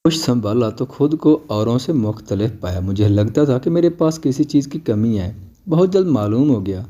ہوش سنبھالا تو خود کو اوروں سے مختلف پایا۔ مجھے لگتا تھا کہ میرے پاس کسی چیز کی کمی ہے۔ بہت جلد معلوم ہو گیا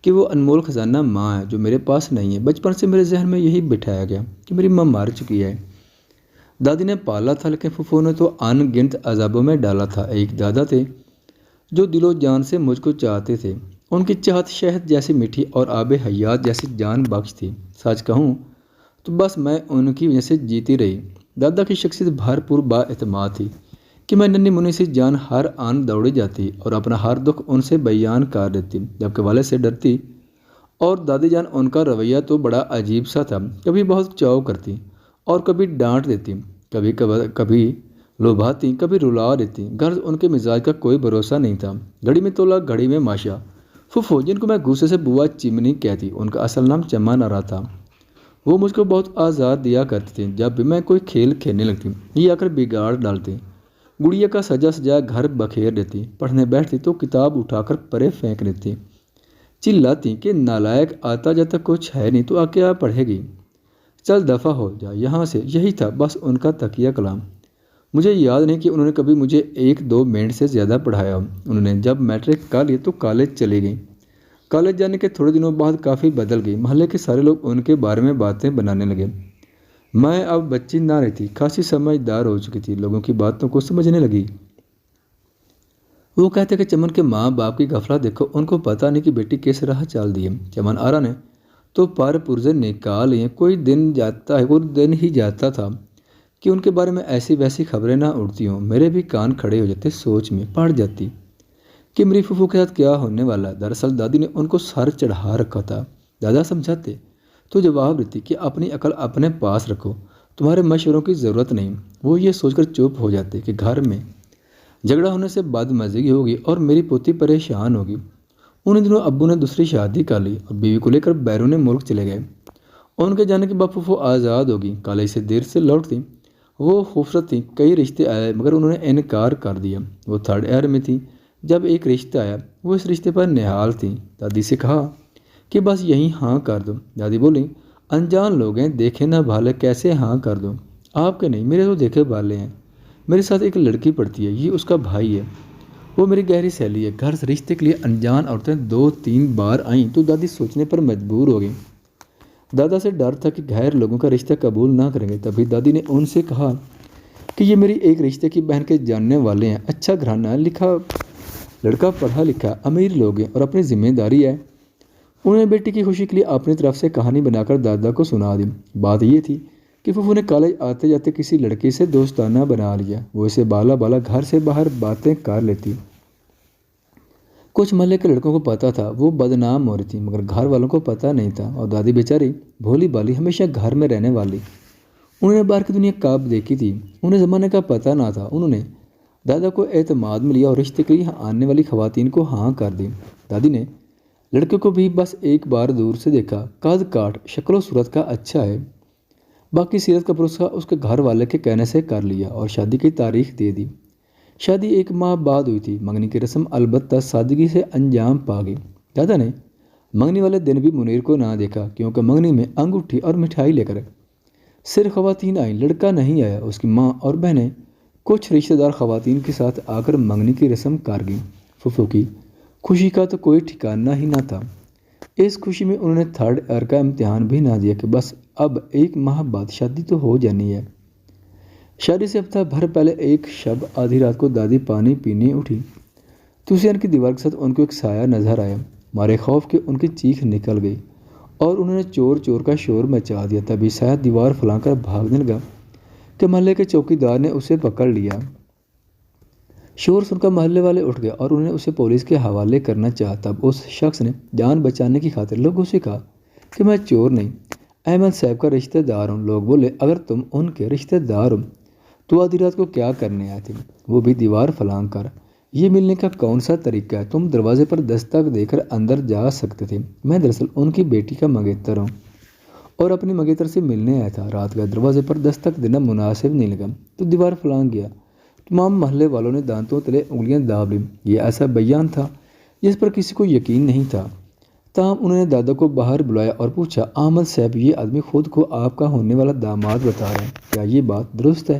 کہ وہ انمول خزانہ ماں ہے جو میرے پاس نہیں ہے۔ بچپن سے میرے ذہن میں یہی بٹھایا گیا کہ میری ماں مر چکی ہے۔ دادی نے پالا تھا لیکن پھوپھو نے تو ان گنت عذابوں میں ڈالا تھا۔ ایک دادا تھے جو دل و جان سے مجھ کو چاہتے تھے۔ ان کی چاہت شہد جیسی میٹھی اور آب حیات جیسی جان بخش تھی۔ سچ کہوں تو بس میں ان کی وجہ سے جیتی رہی۔ دادا کی شخصیت بھرپور با اعتماد تھی کہ میں ننھی منھی سی جان ہر آن دوڑی جاتی اور اپنا ہر دکھ ان سے بیان کر دیتی، جبکہ والد سے ڈرتی۔ اور دادی جان ان کا رویہ تو بڑا عجیب سا تھا، کبھی بہت چاؤ کرتی اور کبھی ڈانٹ دیتی، کبھی لوبھاتی، کبھی رلا دیتی۔ غرض ان کے مزاج کا کوئی بھروسہ نہیں تھا۔ گھڑی میں تولا گھڑی میں ماشا۔ پھوپھو جن کو میں غصے سے بوا چمنی کہتی، ان کا اصل نام چما نارا تھا۔ وہ مجھ کو بہت آزار دیا کرتی تھی۔ جب بھی میں کوئی کھیل کھیلنے لگتی یہ آ کر بگاڑ ڈالتی، گڑیا کا سجا سجا گھر بکھیر دیتی، پڑھنے بیٹھتی تو کتاب اٹھا کر پرے پھینک دیتی، چلاتی کہ نالائق آتا جاتا کچھ ہے نہیں تو آ کیا پڑھے گی، چل دفع ہو جا یہاں سے۔ یہی تھا بس ان کا تقیہ کلام۔ مجھے یاد نہیں کہ انہوں نے کبھی مجھے 1-2 منٹ سے زیادہ پڑھایا ہو۔ انہوں نے جب میٹرک کر لی تو کالج چلی گئی۔ کالج جانے کے تھوڑے دنوں بعد کافی بدل گئی۔ محلے کے سارے لوگ ان کے بارے میں باتیں بنانے لگے۔ میں اب بچی نہ رہی تھی، خاصی سمجھدار ہو چکی تھی، لوگوں کی باتوں کو سمجھنے لگی۔ وہ کہتے کہ چمن کے ماں باپ کی غفلت دیکھو، ان کو پتہ نہیں کہ بیٹی کس راہ چال دی ہے۔ چمن آرا نے تو پر پرزے نکال لیے۔ کوئی دن ہی جاتا تھا کہ ان کے بارے میں ایسی ویسی خبریں نہ اڑتی ہوں۔ میرے بھی کان کھڑے ہو جاتے، سوچ میں پڑ جاتی کہ میری پھوپھو کے ساتھ کیا ہونے والا ہے۔ دراصل دادی نے ان کو سر چڑھا رکھا تھا۔ دادا سمجھاتے تو جواب دیتی کہ اپنی عقل اپنے پاس رکھو، تمہارے مشوروں کی ضرورت نہیں۔ وہ یہ سوچ کر چپ ہو جاتے کہ گھر میں جھگڑا ہونے سے بد مزگی ہوگی اور میری پوتی پریشان ہوگی۔ انہیں دنوں ابو نے دوسری شادی کر لی اور بیوی کو لے کر بیرون ملک چلے گئے۔ ان کے جانے کے بعد پھوپھو آزاد ہوگی۔ کالج سے دیر سے لوٹتی۔ وہ خوبصورت تھیں، کئی رشتے آئے مگر انہوں نے انکار کر دیا۔ وہ 3rd ایئر میں تھی جب ایک رشتہ آیا، وہ اس رشتے پر نہال تھیں۔ دادی سے کہا کہ بس یہیں ہاں کر دو۔ دادی بولی انجان لوگ ہیں، دیکھے نہ بھالے، کیسے ہاں کر دو؟ آپ کے نہیں، میرے تو دیکھے بھالے ہیں۔ میرے ساتھ ایک لڑکی پڑھتی ہے، یہ اس کا بھائی ہے، وہ میری گہری سہیلی ہے۔ گھر سے رشتے کے لیے انجان عورتیں 2-3 بار آئیں تو دادی سوچنے پر مجبور ہو گئیں۔ دادا سے ڈر تھا کہ غیر لوگوں کا رشتہ قبول نہ کریں گے۔ تبھی دادی نے ان سے کہا کہ یہ میری ایک رشتے کی بہن کے جاننے والے ہیں، اچھا گھرانہ ہے، لڑکا پڑھا لکھا، امیر لوگ ہیں اور اپنی ذمہ داری ہے۔ انہوں نے بیٹی کی خوشی کے لیے اپنی طرف سے کہانی بنا کر دادا کو سنا دی۔ بات یہ تھی کہ پھوپھو نے کالج آتے جاتے کسی لڑکی سے دوستانہ بنا لیا۔ وہ اسے بالا بالا گھر سے باہر باتیں کر لیتی۔ کچھ محلے کے لڑکوں کو پتہ تھا وہ بدنام ہو رہی تھی مگر گھر والوں کو پتہ نہیں تھا۔ اور دادی بیچاری بھولی بالی، ہمیشہ گھر میں رہنے والی، انہوں نے باہر کی دنیا کب دیکھی تھی، انہیں زمانے کا پتہ نہ تھا۔ انہوں نے دادا کو اعتماد میں لیا اور رشتے کے لیے آنے والی خواتین کو ہاں کر دی۔ دادی نے لڑکے کو بھی بس ایک بار دور سے دیکھا، قد کاٹ، شکل و صورت کا اچھا ہے، باقی سیرت کا بھروسہ اس کے گھر والے کے کہنے سے کر لیا اور شادی کی تاریخ دے دی۔ شادی 1 ماہ بعد ہوئی تھی۔ منگنی کی رسم البتہ سادگی سے انجام پا گئی۔ دادا نے منگنی والے دن بھی منیر کو نہ دیکھا کیونکہ منگنی میں انگوٹھی اور مٹھائی لے کر صرف خواتین آئیں، لڑکا نہیں آیا۔ اس کی ماں اور بہنیں کچھ رشتہ دار خواتین کے ساتھ آ کر منگنی کی رسم کر گئیں۔ پھوپھو کی خوشی کا تو کوئی ٹھکانہ ہی نہ تھا۔ اس خوشی میں انہوں نے 3rd ایئر کا امتحان بھی نہ دیا کہ بس اب 1 ماہ بعد شادی تو ہو جانی ہے۔ شادی سے ہفتہ بھر پہلے ایک شب آدھی رات کو دادی پانی پینے اٹھی تو سین کی دیوار کے ساتھ ان کو ایک سایہ نظر آیا۔ مارے خوف کے ان کی چیخ نکل گئی اور انہوں نے چور چور کا شور مچا دیا۔ تبھی سایہ دیوار پھلانگ کر بھاگنے لگا کہ محلے کے چوکیدار نے اسے پکڑ لیا۔ شور سن کر محلے والے اٹھ گئے اور انہوں نے اسے پولیس کے حوالے کرنا چاہا۔ تب اس شخص نے جان بچانے کی خاطر لوگوں سے کہا کہ میں چور نہیں، احمد صاحب کا رشتہ دار ہوں۔ لوگ بولے اگر تم ان کے رشتہ دار ہو تو آدھی رات کو کیا کرنے آئے تھے، وہ بھی دیوار پھلانگ کر؟ یہ ملنے کا کون سا طریقہ ہے؟ تم دروازے پر دستک دے کر اندر جا سکتے تھے۔ میں دراصل ان کی بیٹی کا منگیتر ہوں اور اپنی منگیتر سے ملنے آیا تھا۔ رات کا دروازے پر دستک دینا مناسب نہیں لگا تو دیوار پھلانگ گیا۔ تمام محلے والوں نے دانتوں تلے انگلیاں داب لیں۔ یہ ایسا بیان تھا جس پر کسی کو یقین نہیں تھا۔ تاہم انہوں نے دادا کو باہر بلایا اور پوچھا احمد صاحب یہ آدمی خود کو آپ کا ہونے والا داماد بتا رہا ہے، کیا یہ بات درست ہے؟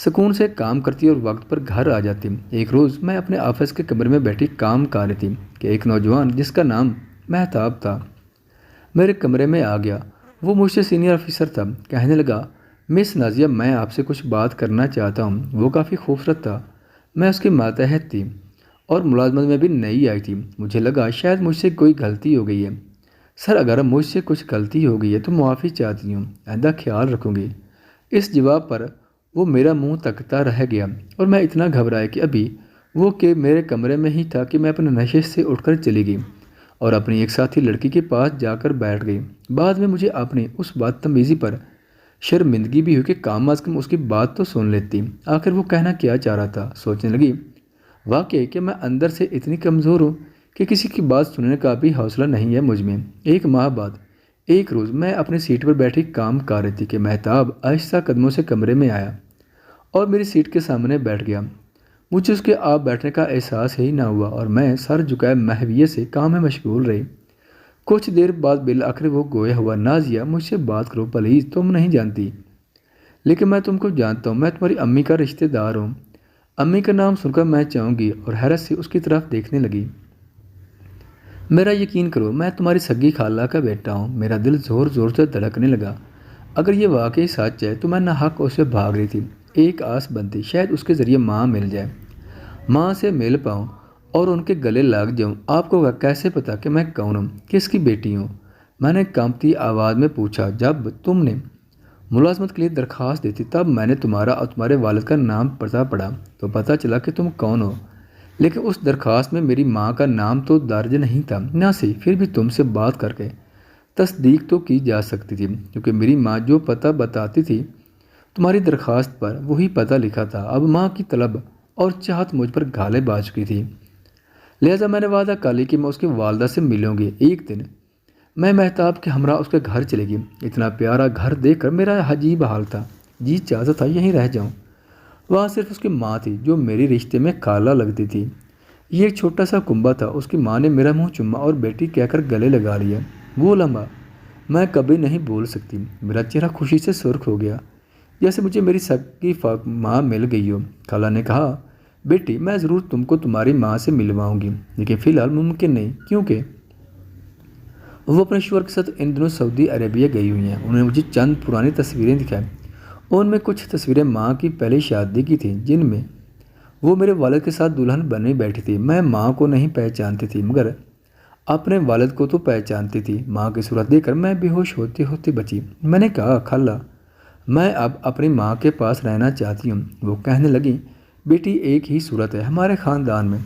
سکون سے کام کرتی اور وقت پر گھر آ جاتی۔ ایک روز میں اپنے آفس کے کمرے میں بیٹھی کام کر رہی تھی کہ ایک نوجوان جس کا نام مہتاب تھا میرے کمرے میں آ گیا۔ وہ مجھ سے سینئر آفیسر تھا۔ کہنے لگا، مس نازیہ، میں آپ سے کچھ بات کرنا چاہتا ہوں۔ وہ کافی خوبصورت تھا۔ میں اس کے ماتحت تھی اور ملازمت میں بھی نئی آئی تھی۔ مجھے لگا شاید مجھ سے کوئی غلطی ہو گئی ہے۔ سر، اگر مجھ سے کچھ غلطی ہو گئی ہے تو معافی چاہتی ہوں، آئندہ خیال رکھوں گی۔ اس جواب پر وہ میرا منہ تکتا رہ گیا اور میں اتنا گھبرایا کہ ابھی وہ کہ میرے کمرے میں ہی تھا کہ میں اپنے نشست سے اٹھ کر چلی گئی اور اپنی ایک ساتھی لڑکی کے پاس جا کر بیٹھ گئی۔ بعد میں مجھے اپنی اس بدتمیزی پر شرمندگی بھی ہوئی کہ کم از کم اس کی بات تو سن لیتی۔ آخر وہ کہنا کیا چاہ رہا تھا؟ سوچنے لگی، واقعی کہ میں اندر سے اتنی کمزور ہوں کہ کسی کی بات سننے کا بھی حوصلہ نہیں ہے مجھ میں۔ ایک ماہ بعد ایک روز میں اپنی سیٹ پر بیٹھی کام کر رہی تھی کہ مہتاب آہستہ قدموں سے کمرے میں آیا اور میری سیٹ کے سامنے بیٹھ گیا۔ مجھے اس کے آپ بیٹھنے کا احساس ہی نہ ہوا اور میں سر جھکائے محویت سے کام میں مشغول رہی۔ کچھ دیر بعد بالآخر وہ گویا ہوا، نازیہ مجھ سے بات کرو پلیز، تم نہیں جانتی لیکن میں تم کو جانتا ہوں، میں تمہاری امی کا رشتہ دار ہوں۔ امی کا نام سن کر میں چونک گئی اور حیرت سے اس کی طرف دیکھنے لگی۔ میرا یقین کرو، میں تمہاری سگی خالہ کا بیٹا ہوں۔ میرا دل زور زور سے دھڑکنے لگا۔ اگر یہ واقعی سچ ہے تو میں ناحق اسے بھاگ رہی تھی۔ ایک آس بنتی، شاید اس کے ذریعے ماں مل جائے، ماں سے مل پاؤں اور ان کے گلے لگ جاؤں۔ آپ کو کیسے پتا کہ میں کون ہوں، کس کی بیٹی ہوں؟ میں نے کانپتی آواز میں پوچھا۔ جب تم نے ملازمت کے لیے درخواست دی تھی تب میں نے تمہارا اور تمہارے والد کا نام پتہ پڑھا تو پتہ چلا کہ تم کون ہو، لیکن اس درخواست میں میری ماں کا نام تو درج نہیں تھا۔ نہ صحیح، پھر بھی تم سے بات کر کے تصدیق تو کی جا سکتی تھی کیونکہ میری ماں جو پتہ بتاتی تھی تمہاری درخواست پر وہی پتہ لکھا تھا۔ اب ماں کی طلب اور چاہت مجھ پر غالب آ چکی تھی، لہٰذا میں نے وعدہ کر لی کہ میں اس کی والدہ سے ملوں گی۔ ایک دن میں مہتاب کے ہمراہ اس کے گھر چلے گی۔ اتنا پیارا گھر دیکھ کر میرا عجیب حال تھا، جی چاہتا تھا یہیں رہ جاؤں۔ وہاں صرف اس کی ماں تھی جو میری رشتے میں خالہ لگتی تھی۔ یہ ایک چھوٹا سا کنبہ تھا۔ اس کی ماں نے میرا منہ چوما اور بیٹی کہہ کر گلے لگا لیا۔ وہ لمحہ میں کبھی نہیں بھول سکتی۔ میرا چہرہ خوشی سے سرخ ہو گیا جیسے مجھے میری سگی ماں مل گئی ہو۔ خالہ نے کہا، بیٹی میں ضرور تم کو تمہاری ماں سے ملواؤں گی لیکن فی الحال ممکن نہیں، کیونکہ وہ اپنے شوہر کے ساتھ ان دنوں سعودی عربیہ گئی ہوئی ہیں۔ انہوں نے مجھے چند پرانی تصویریں دکھائیں۔ ان میں کچھ تصویریں ماں کی پہلی شادی کی تھیں جن میں وہ میرے والد کے ساتھ دلہن بنی بیٹھی تھی۔ میں ماں کو نہیں پہچانتی تھی مگر اپنے والد کو تو پہچانتی تھی۔ ماں کی صورت دیکھ کر میں بے ہوش ہوتے ہوتے بچی۔ میں نے کہا، خالہ میں اب اپنی ماں کے پاس رہنا چاہتی ہوں۔ وہ کہنے لگی، بیٹی ایک ہی صورت ہے ہمارے خاندان میں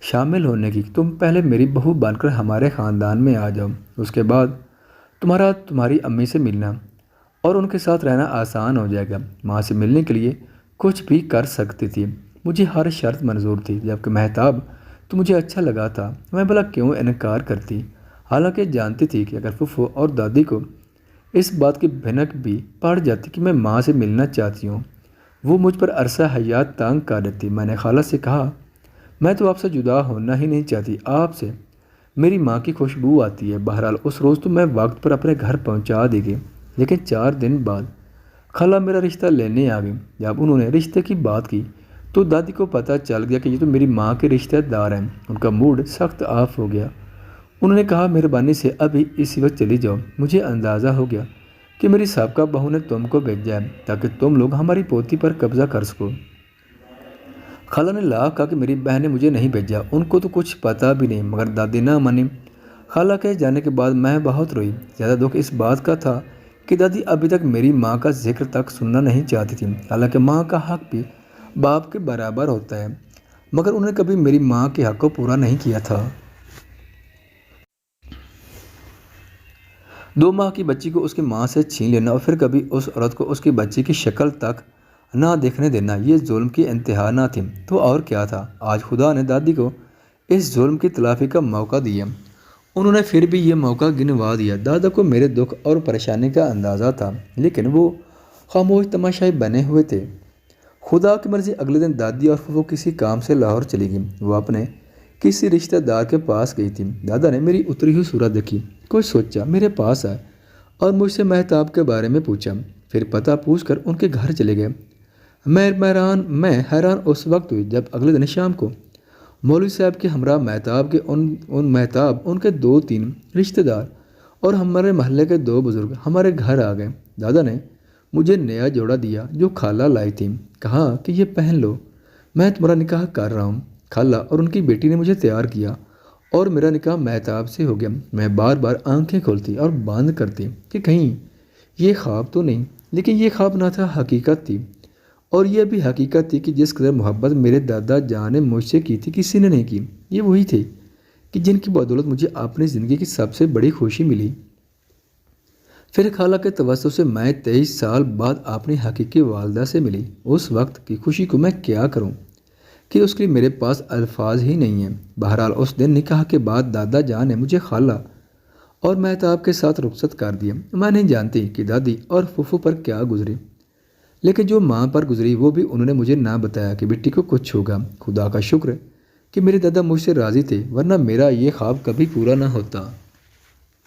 شامل ہونے کی، تم پہلے میری بہو بن کر ہمارے خاندان میں آ جاؤ، اس کے بعد تمہاری امی سے ملنا اور ان کے ساتھ رہنا آسان ہو جائے گا۔ ماں سے ملنے کے لیے کچھ بھی کر سکتی تھی، مجھے ہر شرط منظور تھی۔ جبکہ مہتاب تو مجھے اچھا لگا تھا، میں بھلا کیوں انکار کرتی؟ حالانکہ جانتی تھی کہ اگر پھپھو اور دادی کو اس بات کی بھنک بھی پڑ جاتی کہ میں ماں سے ملنا چاہتی ہوں وہ مجھ پر عرصہ حیات تنگ کر دیتی۔ میں نے خالہ سے کہا، میں تو آپ سے جدا ہونا ہی نہیں چاہتی، آپ سے میری ماں کی خوشبو آتی ہے۔ بہرحال اس روز تو میں وقت پر اپنے گھر پہنچا دی گئی، لیکن 4 دن بعد خالہ میرا رشتہ لینے آ گئی۔ جب انہوں نے رشتے کی بات کی تو دادی کو پتہ چل گیا کہ یہ تو میری ماں کے رشتہ دار ہیں۔ ان کا موڈ سخت آف ہو گیا۔ انہوں نے کہا، مہربانی سے ابھی اسی وقت چلی جاؤ، مجھے اندازہ ہو گیا کہ میری سابقہ بہو نے تم کو بھیجا ہے تاکہ تم لوگ ہماری پوتی پر قبضہ کر سکو۔ خالہ نے لاکھ کہا کہ میری بہن نے مجھے نہیں بھیجا، ان کو تو کچھ پتہ بھی نہیں، مگر دادی نہ مانی۔ خالہ کے جانے کے بعد میں بہت روئی۔ زیادہ دکھ اس بات کا تھا کہ دادی ابھی تک میری ماں کا ذکر تک سننا نہیں چاہتی تھی۔ حالانکہ ماں کا حق بھی باپ کے برابر ہوتا ہے، مگر انہوں نے کبھی میری ماں کے حق کو پورا نہیں کیا تھا۔ 2 ماہ کی بچی کو اس کی ماں سے چھین لینا اور پھر کبھی اس عورت کو اس کی بچی کی شکل تک نہ دیکھنے دینا، یہ ظلم کی انتہا نہ تھی تو اور کیا تھا؟ آج خدا نے دادی کو اس ظلم کی تلافی کا موقع دیا۔ انہوں نے پھر بھی یہ موقع گنوا دیا۔ دادا کو میرے دکھ اور پریشانی کا اندازہ تھا لیکن وہ خاموش تماشائی بنے ہوئے تھے۔ خدا کی مرضی اگلے دن دادی اور وہ کسی کام سے لاہور چلی گئی۔ وہ اپنے کسی رشتہ دار کے پاس گئی تھی۔ دادا نے میری اتری ہوئی صورت دیکھی، کچھ سوچا، میرے پاس آئے اور مجھ سے مہتاب کے بارے میں پوچھا، پھر پتہ پوچھ کر ان کے گھر چلے گئے۔ میں حیران اس وقت ہوئی جب اگلے دن شام کو مولوی صاحب کے ہمراہ مہتاب ان کے 2-3 رشتہ دار اور ہمارے محلے کے 2 بزرگ ہمارے گھر آ گئے۔ دادا نے مجھے نیا جوڑا دیا جو خالہ لائی تھی، کہا کہ یہ پہن لو، میں تمہارا نکاح کر رہا ہوں۔ خالہ اور ان کی بیٹی نے مجھے تیار کیا اور میرا نکاح مہتاب سے ہو گیا۔ میں بار بار آنکھیں کھولتی اور بند کرتی کہ کہیں یہ خواب تو نہیں، لیکن یہ خواب نہ تھا، حقیقت تھی۔ اور یہ بھی حقیقت تھی کہ جس قدر محبت میرے دادا جان نے مجھ سے کی تھی کسی نے نہیں کی۔ یہ وہی تھے کہ جن کی بدولت مجھے اپنی زندگی کی سب سے بڑی خوشی ملی۔ پھر خالہ کے توسط سے میں 23 سال بعد اپنی حقیقی والدہ سے ملی۔ اس وقت کی خوشی کو میں کیا کروں کہ اس کے لیے میرے پاس الفاظ ہی نہیں ہیں۔ بہرحال اس دن نکاح کے بعد دادا جان نے مجھے خالہ اور مہتاب کے ساتھ رخصت کر دیا۔ میں نہیں جانتی کہ دادی اور پھوپھو پر کیا گزری، لیکن جو ماں پر گزری وہ بھی انہوں نے مجھے نہ بتایا کہ بیٹی کو کچھ ہوگا۔ خدا کا شکر کہ میرے دادا مجھ سے راضی تھے، ورنہ میرا یہ خواب کبھی پورا نہ ہوتا۔